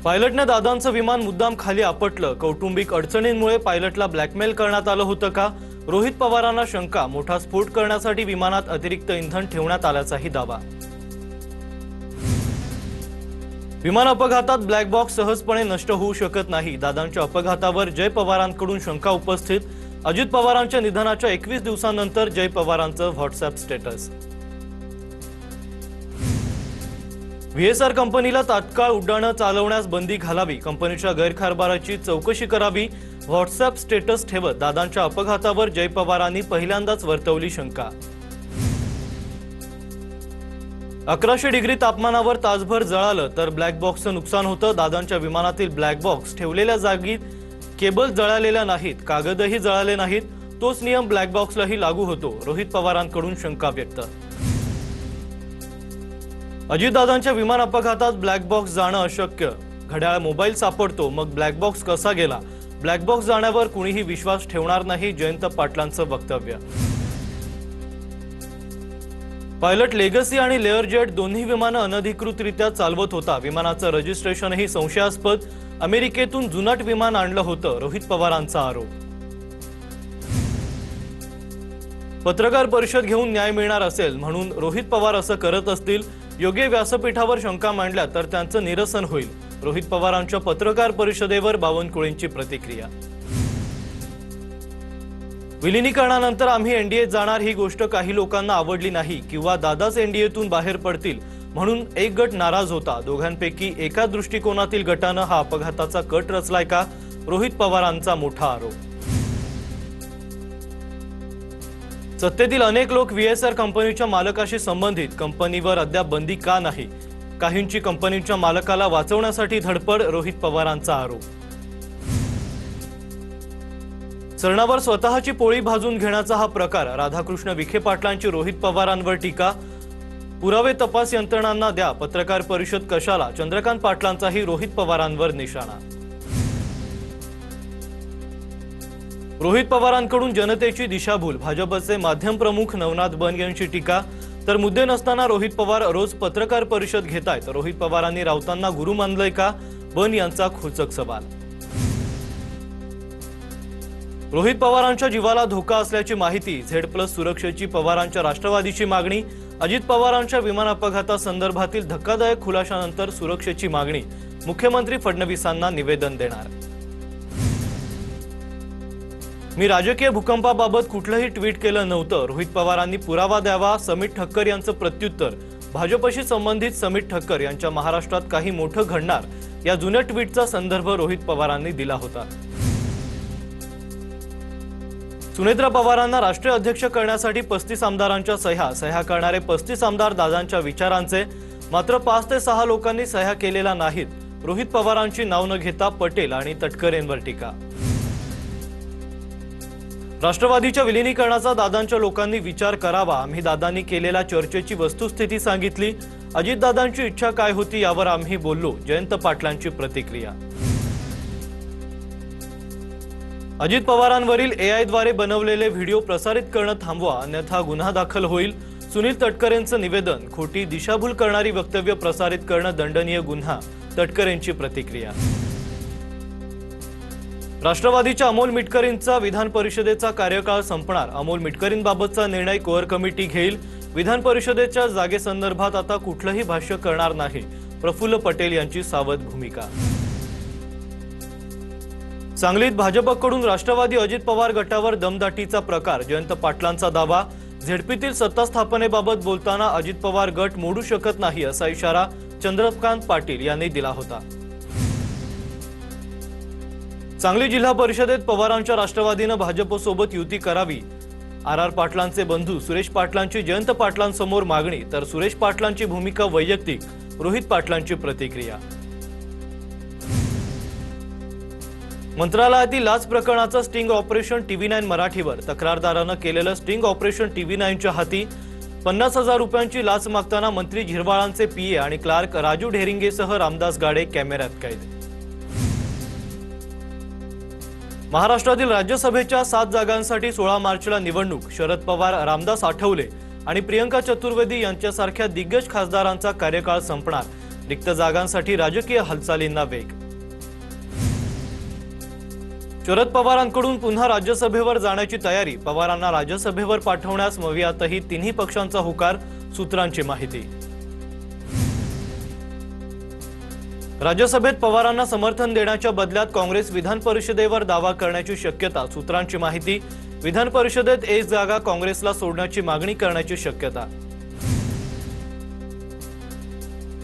पायलटने दादांचं विमान मुद्दाम खाली आपटलं। कौटुंबिक अडचणींमुळे पायलटला ब्लॅकमेल करण्यात आलं होतं का? रोहित पवारांना शंका। मोठा स्फोट करण्यासाठी विमानात अतिरिक्त इंधन ठेवण्यात आल्याचाही दावा। विमान अपघातात ब्लॅक बॉक्स सहजपणे नष्ट होऊ शकत नाही। दादांच्या अपघातावर जय पवारांकडून शंका उपस्थित। अजित पवारांच्या निधनाच्या 21 दिवसांनंतर जय पवारांचं व्हॉट्सअॅप स्टेटस। व्हीएसआर कंपनीला तात्काळ उड्डाणं चालवण्यास बंदी घालावी। कंपनीच्या गैरकारभाराची चौकशी करावी। व्हॉट्सअॅप स्टेटस ठेवत दादांच्या अपघातावर जय पवारांनी पहिल्यांदाच वर्तवली शंका। 1100 डिग्री तापमानावर तासभर जळालं तर ब्लॅक बॉक्सचं नुकसान होतं। दादांच्या विमानातील ब्लॅक बॉक्स ठेवलेल्या जागी केबल जळालेल्या नाहीत, कागदही जळाले नाहीत। तोच नियम ब्लॅक बॉक्सलाही लागू होतो। रोहित पवारांकडून शंका व्यक्त। अजितदादांच्या विमान अपघातात ब्लॅक बॉक्स जाणं अशक्य। घड्याळ मोबाईल सापडतो, मग ब्लॅक बॉक्स कसा गेला? ब्लॅक बॉक्स जाण्यावर कुणीही विश्वास ठेवणार नाही, जयंत पाटलांचं वक्तव्य। पायलट लेगसी आणि लेअर जेट दोन्ही विमानं अनधिकृतरित्या चालवत होता। विमानाचं रजिस्ट्रेशनही संशयास्पद। अमेरिकेतून जुनाट विमान आणलं होतं, रोहित पवारांचा आरोप। पत्रकार परिषद घेऊन न्याय मिळणार असेल म्हणून रोहित पवार असं करत असतील। योग्य व्यासपीठावर शंका मांडल्या तर त्यांचं निरसन होईल। रोहित पवारांच्या पत्रकार परिषदेवर बावनकुळेंची प्रतिक्रिया। विलीनीकरणानंतर आम्ही एनडीएत जाणार ही गोष्ट काही लोकांना आवडली नाही किंवा दादाच एनडीएतून बाहेर पडतील म्हणून एक गट नाराज होता। दोघांपैकी एका दृष्टिकोनातील गटानं हा अपघाताचा कट रचलाय का? रोहित पवारांचा मोठा आरोप। सत्तेतील अनेक लोक व्हीएसआर कंपनीच्या मालकाशी संबंधित। कंपनीवर अद्याप बंदी का नाही? काहींची कंपनीच्या मालकाला वाचवण्यासाठी धडपड, रोहित पवारांचा आरोप। सरणावर स्वतःची पोळी भाजून घेण्याचा हा प्रकार। राधाकृष्ण विखे पाटलांची रोहित पवारांवर टीका। पुरावे तपास यंत्रणांना द्या, पत्रकार परिषद कशाला? चंद्रकांत पाटलांचाही रोहित पवारांवर निशाणा। रोहित पवारांकडून जनतेची दिशाभूल। भाजपचे माध्यम प्रमुख नवनाथ बन यांची टीका। तर मुद्दे नसताना रोहित पवार रोज पत्रकार परिषद घेतायत। रोहित पवारांनी राऊतांना गुरु मानलंय का? बन यांचा खोचक सवाल। रोहित पवारांच्या जीवाला धोका असल्याची माहिती। झेड+ सुरक्षेची पवारांच्या राष्ट्रवादीची मागणी। अजित पवारांच्या विमान अपघातासंदर्भातील धक्कादायक खुलाशानंतर सुरक्षेची मागणी। मुख्यमंत्री फडणवीसांना निवेदन देणार। मी राजकीय भूकंपाबाबत कुठलंही ट्विट केलं नव्हतं। रोहित पवारांनी पुरावा द्यावा। समीत ठक्कर यांचं प्रत्युत्तर। भाजपशी संबंधित समीत ठक्कर यांच्या महाराष्ट्रात काही मोठं घडणार या जुन्या ट्विटचा संदर्भ रोहित पवारांनी दिला होता। सुनेत्रा पवारांना राष्ट्रीय अध्यक्ष करण्यासाठी 35 आमदारांच्या सह्या करणारे 35 आमदार दादांच्या विचारांचे, मात्र 5 ते 6 लोकांनी सह्या केलेल्या नाहीत। रोहित पवारांची नाव न घेता पटेल आणि तटकरेंवर टीका। राष्ट्रवादीच्या विलीनीकरणाचा दादांच्या लोकांनी विचार करावा। आम्ही दादांनी केलेल्या चर्चेची वस्तुस्थिती सांगितली। अजितदादांची इच्छा काय होती यावर आम्ही बोललो, जयंत पाटलांची प्रतिक्रिया। अजित पवारांवरील एआयद्वारे बनवलेले व्हिडिओ प्रसारित करणं थांबवा, अन्यथा गुन्हा दाखल होईल। सुनील तटकरेंचं निवेदन। खोटी दिशाभूल करणारी वक्तव्य प्रसारित करणं दंडनीय गुन्हा, तटकरेंची प्रतिक्रिया। राष्ट्रवादीच्या अमोल मिटकरींचा विधान परिषदेचा कार्यकाळ संपणार। अमोल मिटकरींबाबतचा निर्णय कोअर कमिटी घेईल। विधान परिषदेच्या जागेसंदर्भात आता कुठलंही भाष्य करणार नाही, प्रफुल्ल पटेल यांची सावध भूमिका। सांगलीत भाजपकडून राष्ट्रवादी अजित पवार गटावर दमदाटीचा प्रकार। जयंत पाटलांचा दावा। झेडपीतील सत्ता स्थापनेबाबत बोलताना अजित पवार गट मोडू शकत नाही असा इशारा चंद्रकांत पाटील यांनी दिला होता। सांगली जिल्हा परिषदेत पवारांच्या राष्ट्रवादीनं भाजपसोबत युती करावी। आर पाटलांचे बंधू सुरेश पाटलांची जयंत पाटलांसमोर मागणी, तर सुरेश पाटलांची भूमिका वैयक्तिक, रोहित पाटलांची प्रतिक्रिया। मंत्रालयातील लाच प्रकरणाचं स्टिंग ऑपरेशन TV9 मराठीवर। तक्रारदारानं केलेलं स्टिंग ऑपरेशन TV9च्या हाती। 50,000 रुपयांची लाच मागताना मंत्री झिरवाळांचे PA आणि क्लार्क राजू ढेरिंगेसह रामदास गाडे कॅमेऱ्यात कैद। महाराष्ट्रातील राज्यसभेच्या 7 जागांसाठी 16 मार्चला निवडणूक। शरद पवार, रामदास आठवले आणि प्रियंका चतुर्वेदी यांच्यासारख्या दिग्गज खासदारांचा कार्यकाळ संपणार। रिक्त जागांसाठी राजकीय हालचालींना वेग। शरद पवारांकडून पुन्हा राज्यसभेवर जाण्याची तयारी, पवारांना राज्यसभेवर पाठवण्यास मवियातही तिन्ही पक्षांचा होकार, सूत्रांची माहिती। राज्यसभेत पवारांना समर्थन देण्याच्या बदल्यात काँग्रेस विधान परिषदेवर दावा करण्याची शक्यता, सूत्रांची माहिती। विधान परिषदेत एक जागा काँग्रेसला सोडण्याची मागणी करण्याची शक्यता।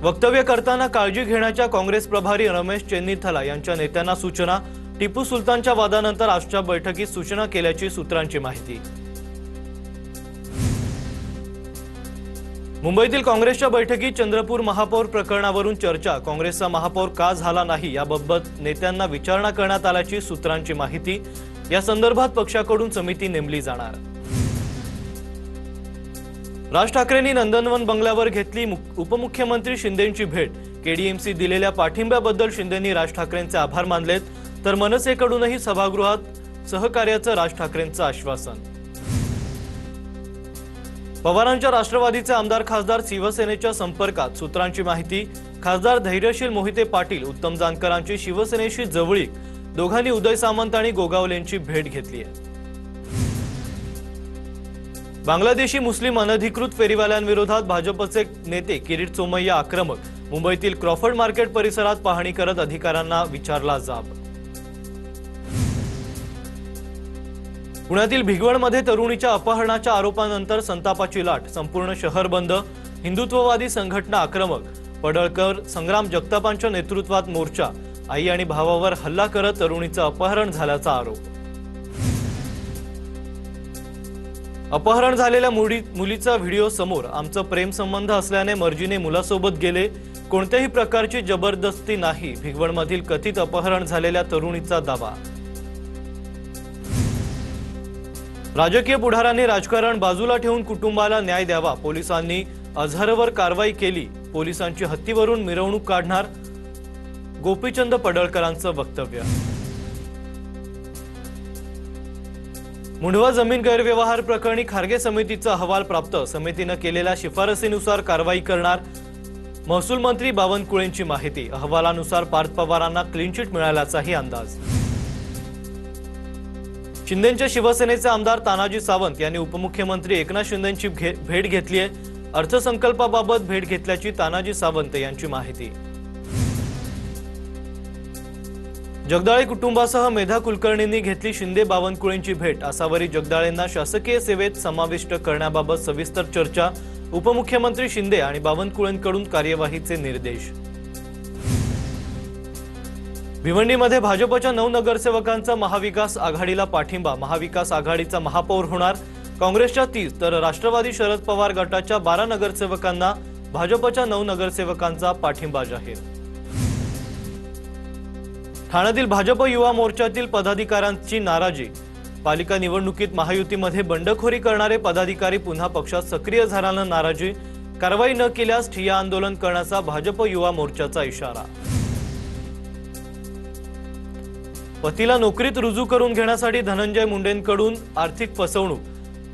वक्तव्य करताना काळजी घेण्याच्या काँग्रेस प्रभारी रमेश चेन्नीथला यांच्या नेत्यांना सूचना, टिपू सुलतानच्या वादानंतर आजच्या बैठकीत सूचना केल्याची सूत्रांची माहिती। मुंबईतील काँग्रेसच्या बैठकीत चंद्रपूर महापौर प्रकरणावरून चर्चा, काँग्रेसचा महापौर का झाला नाही याबाबत नेत्यांना विचारणा करण्यात आल्याची सूत्रांची माहिती। या संदर्भात पक्षाकडून समिती नेमली जाणार। राज ठाकरेंनी नंदनवन बंगल्यावर घेतली उपमुख्यमंत्री शिंदेंची भेट, केडीएमसी दिलेल्या पाठिंब्याबद्दल शिंदेंनी राज ठाकरेंचे आभार मानलेत, तर मनसेकडूनही सभागृहात सहकार्याचं राज ठाकरेंचं आश्वासन। पवारांच्या राष्ट्रवादीचे आमदार खासदार शिवसेनेच्या संपर्कात, सूत्रांची माहिती। खासदार धैर्यशील मोहिते पाटील, उत्तम जानकरांची शिवसेनेशी जवळीक, दोघांनी उदय सामंत आणि गोगावलेंची भेट घेतली आहे। बांगलादेशी मुस्लिम अनधिकृत फेरीवाल्यांविरोधात भाजपचे नेते किरीट सोमय्या आक्रमक, मुंबईतील क्रॉफर्ड मार्केट परिसरात पाहणी करत अधिकाऱ्यांना विचारला जाब। पुण्यातील भिगवणमध्ये तरुणीच्या अपहरणाच्या आरोपानंतर संतापाची लाट, संपूर्ण शहर बंद, हिंदुत्ववादी संघटना आक्रमक, पडळकर संग्राम जगतापांच्या नेतृत्वात मोर्चा, आई आणि भावावर हल्ला करत तरुणीचं अपहरण झाल्याचा आरोप। अपहरण झालेल्या मुलीचा व्हिडिओ समोर, आमचं प्रेम संबंध असल्याने मर्जीने मुलासोबत गेले, कोणत्याही प्रकारची जबरदस्ती नाही, भिगवणमधील कथित अपहरण झालेल्या तरुणीचा दावा। राजकीय पुढाऱ्यांनी राजकारण बाजूला ठेवून कुटुंबाला न्याय द्यावा, पोलिसांनी अझहरवर कारवाई केली, पोलिसांची हत्तीवरून मिरवणूक काढणार, गोपीचंद पडळकरांचं वक्तव्य। मुंढवा जमीन गैरव्यवहार प्रकरणी खारगे समितीचा अहवाल प्राप्त, समितीने केलेल्या शिफारसीनुसार कारवाई करणार, महसूल मंत्री बावनकुळेंची माहिती। अहवालानुसार पार्थ पवारांना क्लीन चिट मिळाल्याचाही अंदाज। शिंदेंच्या शिवसेनेचे आमदार तानाजी सावंत यांनी उपमुख्यमंत्री एकनाथ शिंदेंची भेट घेतली आहे, अर्थसंकल्पाबाबत भेट घेतल्याची तानाजी सावंत यांची माहिती। जगदाळे कुटुंबासह मेधा कुलकर्णींनी घेतली शिंदे बावनकुळेंची भेट, आसावरी जगदाळेंना शासकीय सेवेत समाविष्ट करण्याबाबत सविस्तर चर्चा, उपमुख्यमंत्री शिंदे आणि बावनकुळेंकडून कार्यवाहीचे निर्देश। भिवंडीमध्ये भाजपच्या 9 नगरसेवकांचा महाविकास आघाडीला पाठिंबा, महाविकास आघाडीचा महापौर होणार, काँग्रेसच्या 30 तर राष्ट्रवादी शरद पवार गटाच्या 12 नगरसेवकांना भाजपच्या 9 नगरसेवकांचा पाठिंबा जाहीर। ठाण्यातील भाजप युवा मोर्चातील पदाधिकाऱ्यांची नाराजी, पालिका निवडणुकीत महायुतीमध्ये बंडखोरी करणारे पदाधिकारी पुन्हा पक्षात सक्रिय झाल्यानं नाराजी, कारवाई न केल्यास ठिय्या आंदोलन करण्याचा भाजप युवा मोर्चाचा इशारा। पतीला नोकरीत रुजू करून घेण्यासाठी धनंजय मुंडेंकडून आर्थिक फसवणूक,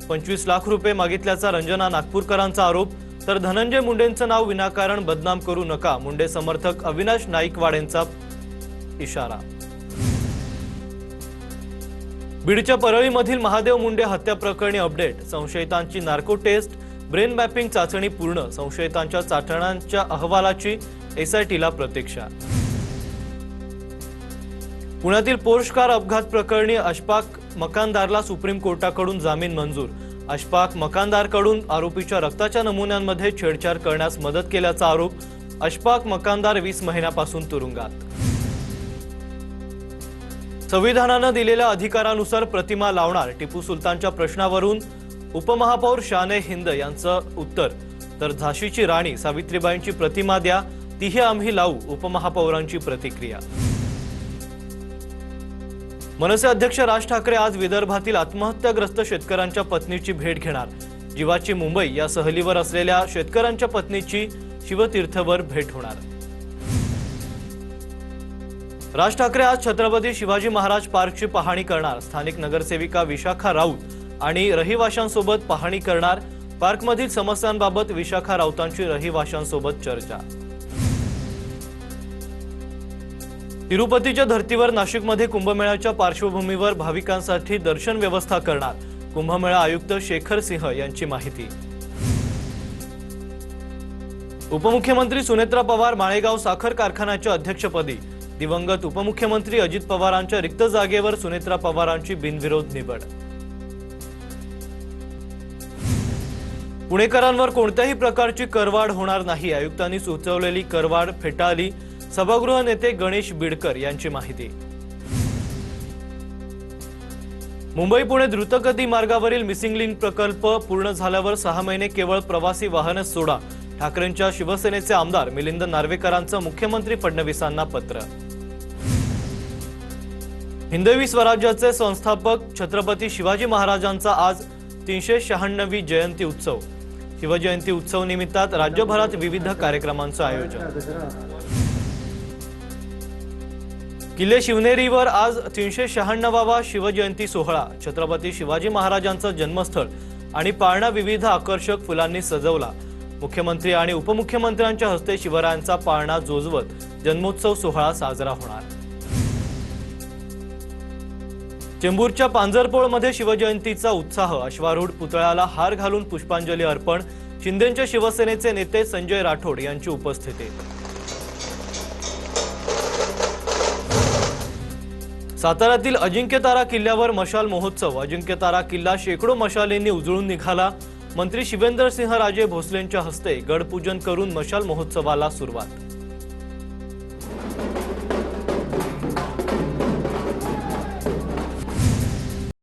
25 लाख रुपये मागितल्याचा रंजना नागपूरकरांचा आरोप, तर धनंजय मुंडेंचं नाव विनाकारण बदनाम करू नका, मुंडे समर्थक अविनाश नाईकवाडेंचा इशारा। बीडच्या परळीमधील महादेव मुंडे हत्या प्रकरणी अपडेट, संशयितांची नार्को टेस्ट, ब्रेन मॅपिंग चाचणी पूर्ण, संशयितांच्या चाचण्यांच्या अहवालाची एसआयटीला प्रतीक्षा। पुण्यातील पोर्श कार अपघात प्रकरणी अशफाक मकानदारला सुप्रीम कोर्टाकडून जामीन मंजूर, अशफाक मकानदारकडून आरोपीच्या रक्ताच्या नमुन्यांमध्ये छेडछाड करण्यास मदत केल्याचा आरोप, अशफाक मकानदार 20 महिन्यापासून तुरुंगात। संविधानानं दिलेल्या अधिकारानुसार प्रतिमा लावणार, टिपू सुलतानच्या प्रश्नावरून उपमहापौर शाने हिंद यांचं उत्तर, तर झाशीची राणी सावित्रीबाईंची प्रतिमा द्या, तीही आम्ही लावू, उपमहापौरांची प्रतिक्रिया। मनसे अध्यक्ष राज ठाकरे आज विदर्भातील आत्महत्याग्रस्त शेतकऱ्यांच्या पत्नीची भेट घेणार, जीवाची मुंबई या सहलीवर असलेल्या शेतकऱ्यांच्या पत्नीची शिवतीर्थवर भेट होणार। राज ठाकरे आज छत्रपती शिवाजी महाराज पार्कची पाहणी करणार, स्थानिक नगरसेविका विशाखा राऊत आणि रहिवाशांसोबत पाहणी करणार, पार्कमधील समस्यांबाबत विशाखा राऊतांची रहिवाशांसोबत चर्चा। तिरुपतीच्या धर्तीवर नाशिकमध्ये कुंभमेळ्याच्या पार्श्वभूमीवर भाविकांसाठी दर्शन व्यवस्था करणार कुंभमेळा आयुक्त शेखर सिंह यांची माहिती। उपमुख्यमंत्री सुनेत्रा पवार माळेगाव साखर कारखान्याच्या अध्यक्षपदी, दिवंगत उपमुख्यमंत्री अजित पवारांच्या रिक्त जागेवर सुनेत्रा पवारांची बिनविरोध निवड। पुणेकरांवर कोणत्याही प्रकारची करवाढ होणार नाही, आयुक्तांनी सुचवलेली करवाढ फेटाळली, सभागृह नेते गणेश बिडकर यांची माहिती। मुंबई पुणे द्रुतगती मार्गावरील मिसिंग लिंक प्रकल्प पूर्ण झाल्यावर 6 महिने केवळ प्रवासी वाहन सोडा, ठाकरेंच्या शिवसेनेचे आमदार मिलिंद नार्वेकरांचं मुख्यमंत्री फडणवीसांना पत्र। हिंदवी स्वराज्याचे संस्थापक छत्रपती शिवाजी महाराजांचा आज 396वी जयंती उत्सव, शिवजयंती उत्सव निमित्तात राज्यभरात विविध कार्यक्रमांचं आयोजन। किल्ले शिवनेरीवर आज 396वा शिवजयंती सोहळा, छत्रपती शिवाजी महाराजांचं जन्मस्थळ आणि पाळणा विविध आकर्षक फुलांनी सजवला, मुख्यमंत्री आणि उपमुख्यमंत्र्यांच्या हस्ते शिवरायांचा पाळणा जोजवत जन्मोत्सव सोहळा साजरा होणार। चेंबूरच्या पांजरपोळमध्ये शिवजयंतीचा उत्साह, अश्वारूढ पुतळ्याला हार घालून पुष्पांजली अर्पण, शिंदेच्या शिवसेनेचे नेते संजय राठोड यांची उपस्थिती। साताऱ्यातील अजिंक्यतारा किल्ल्यावर मशाल महोत्सव, अजिंक्यतारा किल्ला शेकडो मशालींनी उजळून निघाला, मंत्री शिवेंद्रसिंहराजे भोसलेंच्या हस्ते गडपूजन करून मशाल महोत्सवाला सुरुवात।